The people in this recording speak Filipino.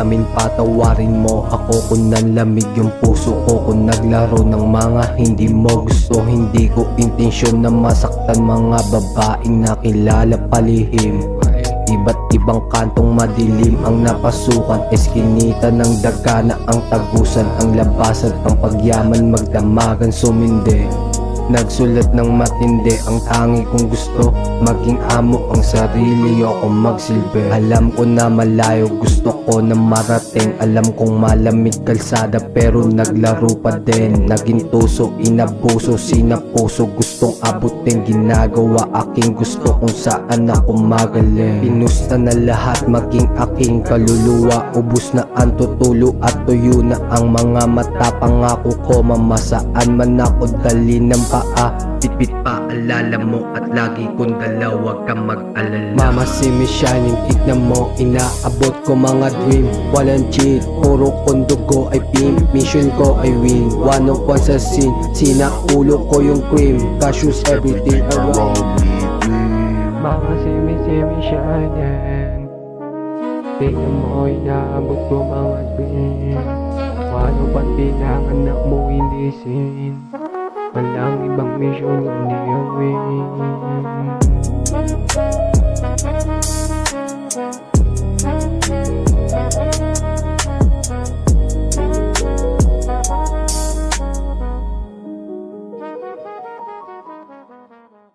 amin patawarin mo ako kung nanlamig yung puso ko. Kung naglaro ng mga hindi mo gusto, hindi ko intensyon na masaktan mga babaeng nakilala palihim. Iba't ibang kantong madilim ang napasukan, eskinita ng dagana ang tagusan, ang labasan, ang pagyaman magdamagan sumindi. Nagsulat ng matindi, ang tangi kong gusto maging amo ang sarili, ako magsilbi. Alam ko na malayo, gusto ko na marating. Alam kong malamig kalsada pero naglaro pa din. Naging tuso, inabuso, sinapuso, gustong abutin. Ginagawa aking gusto kung saan ako magaling. Pinusta na lahat maging aking kaluluwa. Ubus na ang tutulo at tuyo na ang mga mata. Pangako ko mamasaan man ako dali ng Pitpit pa alala mo at lagi kong dala, huwag kang mag-alala. Mama see me shining, tignan mo, inaabot ko mga dream. Walang cheat, puro kondugo ay pimp. Mission ko ay win, one of one sa scene. Sinaulo ko yung cream, cashews everything around me. Mama see me shining, tignan mo, inaabot ko mga dream. One of one pinanganak mo ilisin. Walang ibang mission, hindi ang win.